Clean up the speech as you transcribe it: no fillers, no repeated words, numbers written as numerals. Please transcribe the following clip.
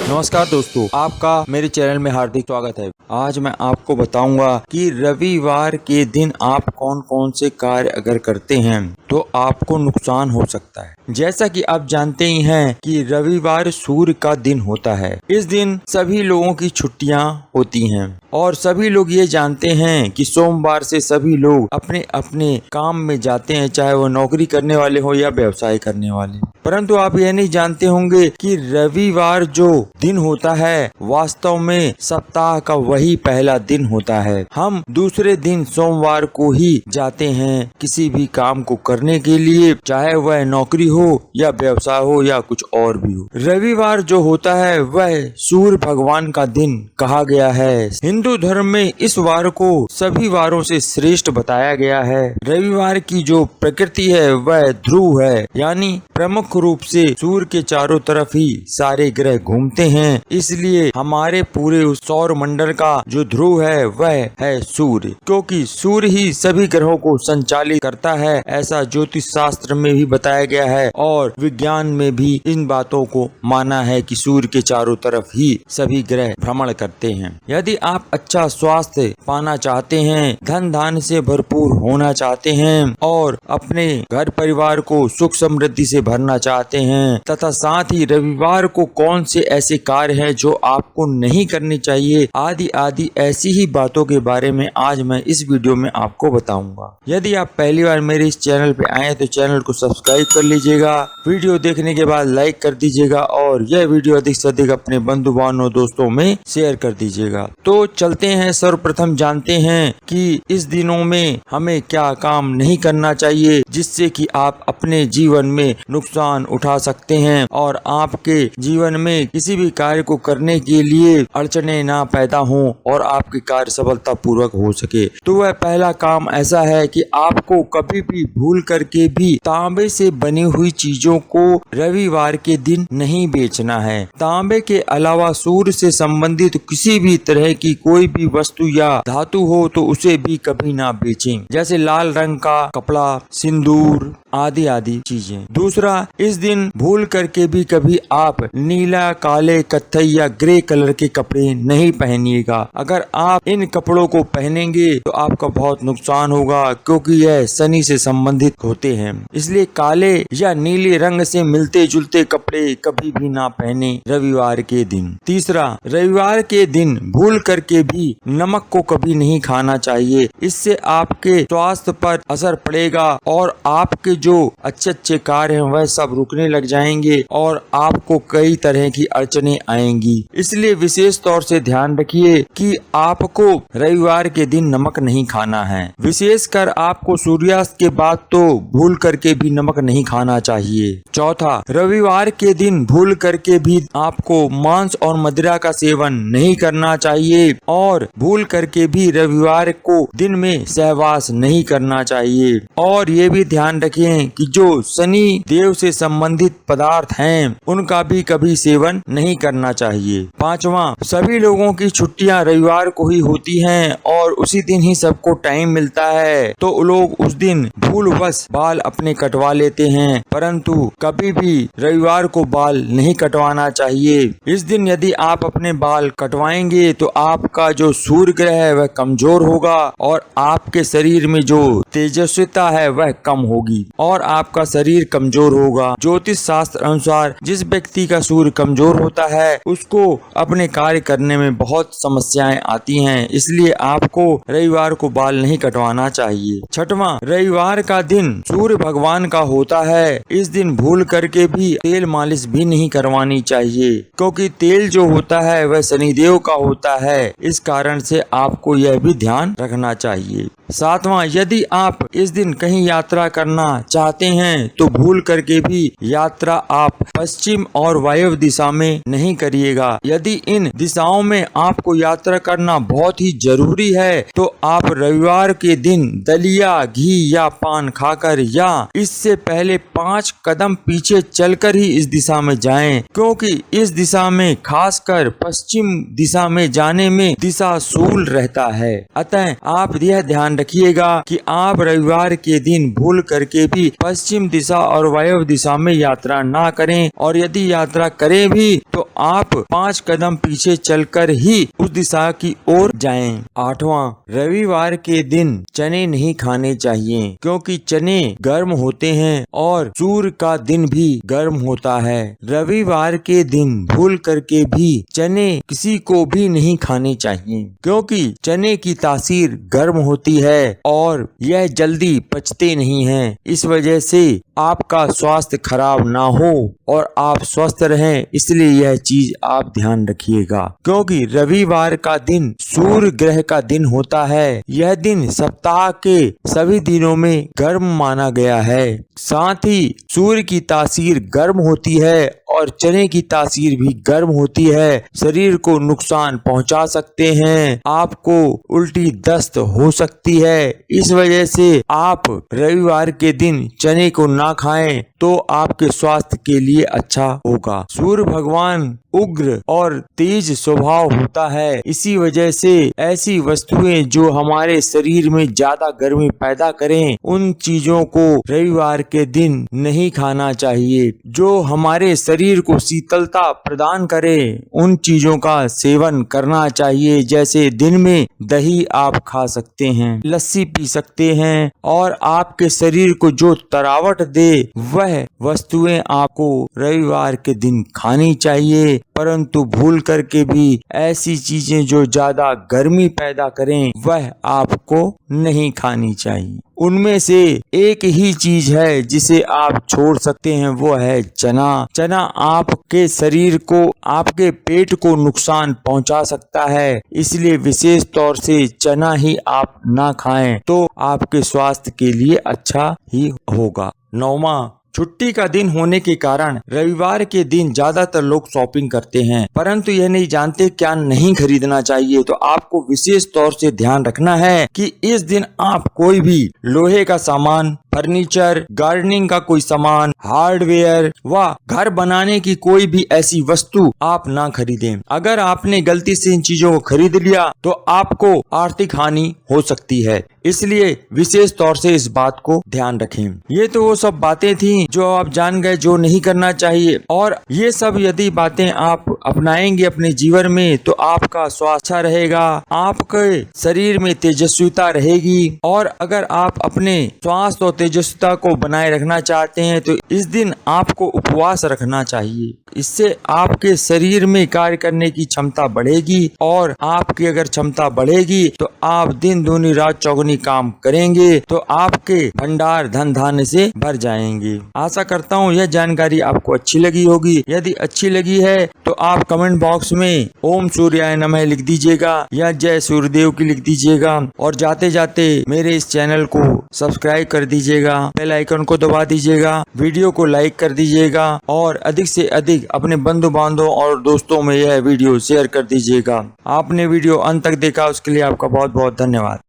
नमस्कार दोस्तों, आपका मेरे चैनल में हार्दिक स्वागत है। आज मैं आपको बताऊंगा कि रविवार के दिन आप कौन कौन से कार्य अगर करते हैं तो आपको नुकसान हो सकता है। जैसा कि आप जानते ही हैं कि रविवार सूर्य का दिन होता है। इस दिन सभी लोगों की छुट्टियां होती हैं और सभी लोग ये जानते हैं कि सोमवार से सभी लोग अपने अपने काम में जाते हैं, चाहे वो नौकरी करने वाले हो या व्यवसाय करने वाले। परंतु आप यह नहीं जानते होंगे कि रविवार जो दिन होता है वास्तव में सप्ताह का वही पहला दिन होता है। हम दूसरे दिन सोमवार को ही जाते हैं किसी भी काम को करने के लिए, चाहे वह नौकरी हो या व्यवसाय हो या कुछ और भी हो। रविवार जो होता है वह सूर्य भगवान का दिन कहा गया है। हिंदू धर्म में इस वार को सभी वारों से श्रेष्ठ बताया गया है। रविवार की जो प्रकृति है वह ध्रुव है, यानी प्रमुख रूप से सूर्य के चारों तरफ ही सारे ग्रह घूमते हैं, इसलिए हमारे पूरे उस सौर मंडल का जो ध्रुव है वह है सूर्य। क्योंकि सूर्य ही सभी ग्रहों को संचालित करता है, ऐसा ज्योतिष शास्त्र में भी बताया गया है और विज्ञान में भी इन बातों को माना है कि सूर्य के चारों तरफ ही सभी ग्रह भ्रमण करते हैं। यदि आप अच्छा स्वास्थ्य पाना चाहते हैं, धन धान्य से भरपूर होना चाहते हैं और अपने घर परिवार को सुख समृद्धि से भरना चाहते हैं तथा साथ ही रविवार को कौन से ऐसे कार्य हैं जो आपको नहीं करने चाहिए, आदि आदि ऐसी ही बातों के बारे में आज मैं इस वीडियो में आपको बताऊंगा। यदि आप पहली बार मेरे इस चैनल पे आए तो चैनल को सब्सक्राइब कर लीजिएगा, वीडियो देखने के बाद लाइक कर दीजिएगा और यह वीडियो अधिक से अधिक अपने बंधु बांधव दोस्तों में शेयर कर दीजिएगा। तो चलते हैं, सर्वप्रथम जानते हैं कि इस दिनों में हमें क्या काम नहीं करना चाहिए जिससे कि आप अपने जीवन में नुकसान उठा सकते हैं और आपके जीवन में किसी भी कार्य को करने के लिए अड़चने ना पैदा हों और आपके कार्य सफलता पूर्वक हो सके। तो वह पहला काम ऐसा है कि आपको कभी भी भूल करके भी तांबे से बनी हुई चीजों को रविवार के दिन नहीं बेचना है। तांबे के अलावा सूर्य से संबंधित किसी भी तरह की कोई भी वस्तु या धातु हो तो उसे भी कभी ना बेचें, जैसे लाल रंग का कपड़ा, सिंदूर आदि आदि चीजें। दूसरा, इस दिन भूल करके भी कभी आप नीला, काले, कत्थई या ग्रे कलर के कपड़े नहीं पहनिएगा। अगर आप इन कपड़ों को पहनेंगे तो आपका बहुत नुकसान होगा, क्योंकि यह शनि से संबंधित होते हैं। इसलिए काले या नीले रंग से मिलते जुलते कपड़े कभी भी ना पहने रविवार के दिन। तीसरा, रविवार के दिन भूल करके भी नमक को कभी नहीं खाना चाहिए। इससे आपके स्वास्थ्य पर असर पड़ेगा और आपके जो अच्छे अच्छे कार्य हैं वह सब रुकने लग जाएंगे और आपको कई तरह की अड़चने आएंगी। इसलिए विशेष तौर से ध्यान रखिए कि आपको रविवार के दिन नमक नहीं खाना है। विशेषकर आपको सूर्यास्त के बाद तो भूल करके भी नमक नहीं खाना चाहिए। चौथा, रविवार के दिन भूल करके भी आपको मांस और मदिरा का सेवन नहीं करना चाहिए और भूल करके भी रविवार को दिन में सहवास नहीं करना चाहिए। और ये भी ध्यान रखें कि जो शनि देव से संबंधित पदार्थ हैं उनका भी कभी सेवन नहीं करना चाहिए। पांचवा, सभी लोगों की छुट्टियां रविवार को ही होती हैं और उसी दिन ही सबको टाइम मिलता है, तो लोग उस दिन भूलवश बाल अपने कटवा लेते हैं, परंतु कभी भी रविवार को बाल नहीं कटवाना चाहिए। इस दिन यदि आप अपने बाल कटवाएंगे तो आपका जो सूर्य ग्रह है वह कमजोर होगा और आपके शरीर में जो तेजस्विता है वह कम होगी और आपका शरीर कमजोर होगा। ज्योतिष शास्त्र अनुसार जिस व्यक्ति का सूर्य कमजोर होता है उसको अपने कार्य करने में बहुत समस्याएं आती हैं, इसलिए आपको रविवार को बाल नहीं कटवाना चाहिए। छठवां, रविवार का दिन सूर्य भगवान का होता है। इस दिन भूल करके भी तेल मालिश भी नहीं करवानी चाहिए, क्योंकि तेल जो होता है वह शनिदेव का होता है। इस कारण से आपको यह भी ध्यान रखना चाहिए। सातवां, यदि आप इस दिन कहीं यात्रा करना चाहते हैं तो भूल करके भी यात्रा आप पश्चिम और वायव्य दिशा में नहीं करिएगा। यदि इन दिशाओं में आपको यात्रा करना बहुत ही जरूरी है तो आप रविवार के दिन दलिया, घी या पान खाकर या इससे पहले 5 कदम पीछे चलकर ही इस दिशा में जाएं, क्योंकि इस दिशा में खासकर पश्चिम दिशा में जाने में दिशा शूल रहता है। अतः आप यह ध्यान रखिएगा कि आप रविवार के दिन भूल करके भी पश्चिम दिशा और वायव्य दिशा में यात्रा ना करें, और यदि यात्रा करें भी तो आप 5 कदम पीछे चलकर ही उस दिशा की ओर जाएं। 8वां, रविवार के दिन चने नहीं खाने चाहिए, क्योंकि चने गर्म होते हैं और सूर्य का दिन भी गर्म होता है। रविवार के दिन भूल करके भी चने किसी को भी नहीं खाने चाहिए, क्योंकि चने की तासीर गर्म होती है और यह जल्दी पचते नहीं हैं। इस वजह से आपका स्वास्थ्य खराब ना हो और आप स्वस्थ रहें, इसलिए यह चीज आप ध्यान रखिएगा। क्योंकि रविवार का दिन सूर्य ग्रह का दिन होता है। यह दिन सप्ताह के सभी दिनों में गर्म माना गया है। साथ ही सूर्य की तासीर गर्म होती है और चने की तासीर भी गर्म होती है। शरीर को नुकसान पहुंचा सकते हैं, आपको उल्टी दस्त हो सकती है। इस वजह से आप रविवार के दिन चने को ना खाएं तो आपके स्वास्थ्य के लिए अच्छा होगा। सूर्य भगवान उग्र और तेज स्वभाव होता है, इसी वजह से ऐसी वस्तुएं जो हमारे शरीर में ज्यादा गर्मी पैदा करें, उन चीजों को रविवार के दिन नहीं खाना चाहिए। जो हमारे शरीर को शीतलता प्रदान करे, उन चीजों का सेवन करना चाहिए। जैसे दिन में दही आप खा सकते हैं, लस्सी पी सकते हैं, और आपके शरीर को जो तरावट दे वह वस्तुएं आपको रविवार के दिन खानी चाहिए। परंतु भूल करके भी ऐसी चीजें जो ज्यादा गर्मी पैदा करें वह आपको नहीं खानी चाहिए। उनमें से एक ही चीज है जिसे आप छोड़ सकते हैं, वो है चना। चना आपके शरीर को, आपके पेट को नुकसान पहुंचा सकता है, इसलिए विशेष तौर से चना ही आप ना खाएं तो आपके स्वास्थ्य के लिए अच्छा ही होगा। 9वां, छुट्टी का दिन होने के कारण रविवार के दिन ज्यादातर लोग शॉपिंग करते हैं, परंतु यह नहीं जानते क्या नहीं खरीदना चाहिए। तो आपको विशेष तौर से ध्यान रखना है कि इस दिन आप कोई भी लोहे का सामान, फर्नीचर, गार्डनिंग का कोई सामान, हार्डवेयर व घर बनाने की कोई भी ऐसी वस्तु आप ना खरीदें। अगर आपने गलती से इन चीजों को खरीद लिया तो आपको आर्थिक हानि हो सकती है, इसलिए विशेष तौर से इस बात को ध्यान रखें। ये तो वो सब बातें थी जो आप जान गए जो नहीं करना चाहिए, और ये सब यदि बातें आप अपनाएंगे अपने जीवन में तो आपका स्वास्थ्य अच्छा रहेगा, आपके शरीर में तेजस्विता रहेगी। और अगर आप अपने स्वास्थ्य और तेजस्विता को बनाए रखना चाहते हैं तो इस दिन आपको उपवास रखना चाहिए। इससे आपके शरीर में कार्य करने की क्षमता बढ़ेगी, और आपकी अगर क्षमता बढ़ेगी तो आप दिन दूनी रात चौगुनी काम करेंगे तो आपके भंडार धन धान्य से भर जाएंगे। आशा करता हूँ यह जानकारी आपको अच्छी लगी होगी। यदि अच्छी लगी है तो आप कमेंट बॉक्स में ओम सूर्याय नमः लिख दीजिएगा या जय सूर्यदेव की लिख दीजिएगा, और जाते जाते मेरे इस चैनल को सब्सक्राइब कर दीजिएगा, बेल आइकन को दबा दीजिएगा, वीडियो को लाइक कर दीजिएगा, और अधिक से अधिक अपने बंधु बांधवों और दोस्तों में यह वीडियो शेयर कर दीजिएगा। आपने वीडियो अंत तक देखा उसके लिए आपका बहुत बहुत धन्यवाद।